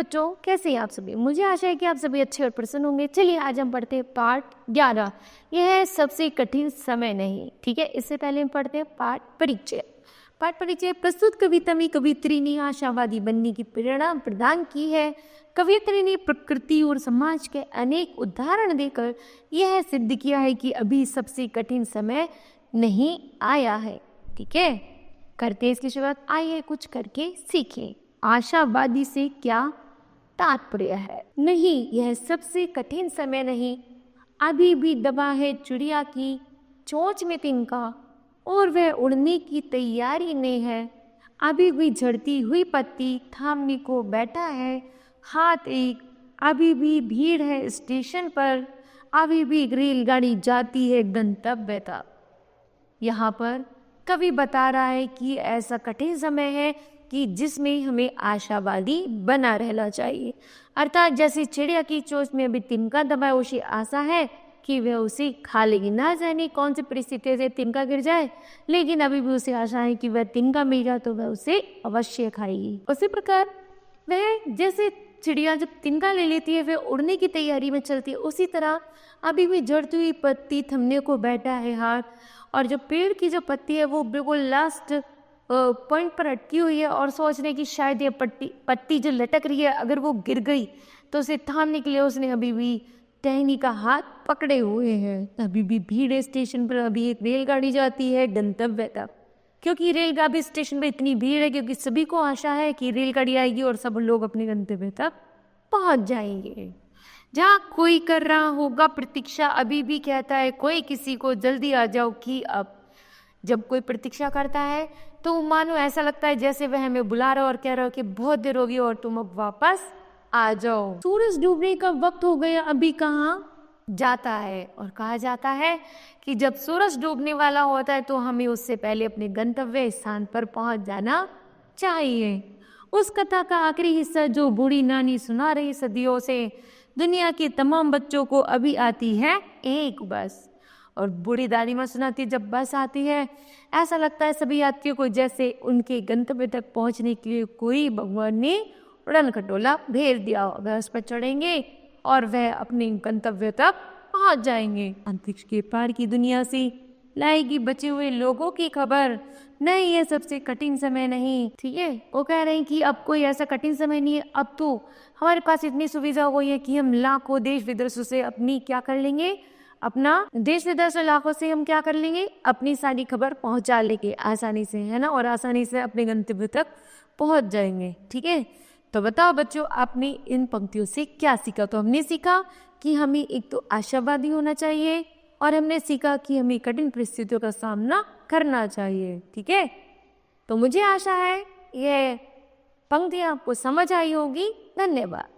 बच्चों, कैसे हैं आप सभी? मुझे आशा है कि आप सभी अच्छे और प्रसन्न होंगे। चलिए आज हम पढ़ते हैं पाठ 11। यह है सबसे कठिन समय नहीं। ठीक है, इससे पहले हम पढ़ते हैं पाठ परिचय। पाठ परिचय प्रस्तुत कविता में कवियत्री ने आशावादी बनने की प्रेरणा प्रदान की है। कवियत्री ने प्रकृति और समाज के अनेक उदाहरण देकर यह सिद्ध किया है कि अभी सबसे कठिन समय नहीं आया है। ठीक है, करते हैं इसकी शुरुआत। आइए कुछ करके सीखें। आशावादी से क्या तात्पर्य है? नहीं, यह सबसे कठिन समय नहीं। अभी भी दबा है चिड़िया की चोंच में तिनका और वह उड़ने की तैयारी में है। अभी भी झड़ती हुई पत्ती थामने को बैठा है हाथ एक। अभी भी भीड़ है स्टेशन पर। अभी भी रेलगाड़ी जाती है गंतव्य तक। यहाँ पर कवि बता रहा है कि ऐसा कठिन समय है कि जिसमें हमें आशावादी बना रहना चाहिए। अर्थात जैसे चिड़िया की चोंच में अभी तिनका दबा है, उसे आशा है कि वह उसे खा लेगी। ना जाने कौन सी परिस्थिति से तिनका गिर जाए, लेकिन अभी भी उसे आशा है कि वह तिनका मिल जाए तो वह उसे अवश्य खाएगी। उसी प्रकार वह जैसे चिड़िया जब तिनका ले लेती है वह उड़ने की तैयारी में चलती है, उसी तरह अभी भी झड़ती हुई पत्ती थमने को बैठा है हाथ। और जो पेड़ की जो पत्ती है वो बिल्कुल लास्ट पॉइंट पर अटकी हुई है और सोच रहे कि शायद ये पत्ती जो लटक रही है अगर वो गिर गई तो उसे थामने के लिए उसने अभी भी टहनी का हाथ पकड़े हुए हैं। अभी भी भीड़ है स्टेशन पर। अभी एक रेलगाड़ी जाती है गंतव्य तक, क्योंकि रेलगाड़ी स्टेशन पर इतनी भीड़ है क्योंकि सभी को आशा है कि रेलगाड़ी आएगी और सब लोग अपने गंतव्य तक पहुंच जाएंगे। जहाँ कोई कर रहा होगा प्रतीक्षा, अभी भी कहता है कोई किसी को जल्दी आ जाओ कि अब। जब कोई प्रतीक्षा करता है तो मानो ऐसा लगता है जैसे वह हमें बुला रहा हो और कह रहा हो कि बहुत देर हो गई और तुम अब वापस आ जाओ। सूरज डूबने का वक्त हो गया, अभी कहाँ जाता है? और कहा जाता है कि जब सूरज डूबने वाला होता है तो हमें उससे पहले अपने गंतव्य स्थान पर पहुंच जाना चाहिए। उस कथा का आखिरी हिस्सा जो बूढ़ी नानी सुना रही सदियों से, दुनिया के तमाम बच्चों को अभी आती है एक बस। और बूढ़ी दादी माँ सुनाती, जब बस आती है ऐसा लगता है सभी यात्रियों को जैसे उनके गंतव्य तक पहुंचने के लिए कोई भगवान ने उड़न खटोला भेज दिया। वह उस पर चढ़ेंगे और वह अपने गंतव्य तक पहुंच जाएंगे। अंतरिक्ष के पार की दुनिया से लाएगी बचे हुए लोगों की खबर। नहीं, ये सबसे कठिन समय नहीं। ठीक है, वो कह रहे हैं कि अब कोई ऐसा कठिन समय नहीं है। अब तो हमारे पास इतनी सुविधा हो गई है कि हम लाखों देश विदेशों से अपनी क्या कर लेंगे, अपना देश विदेश लाखों से हम क्या कर लेंगे, अपनी सारी खबर पहुंचा लेंगे आसानी से, है ना, और आसानी से अपने गंतव्य तक पहुंच जाएंगे। ठीक है, तो बताओ बच्चों, आपने इन पंक्तियों से क्या सीखा? तो हमने सीखा कि हमें एक तो आशावादी होना चाहिए और हमने सीखा कि हमें कठिन परिस्थितियों का सामना करना चाहिए। ठीक है, तो मुझे आशा है यह पंक्तियां आपको समझ आई होगी। धन्यवाद।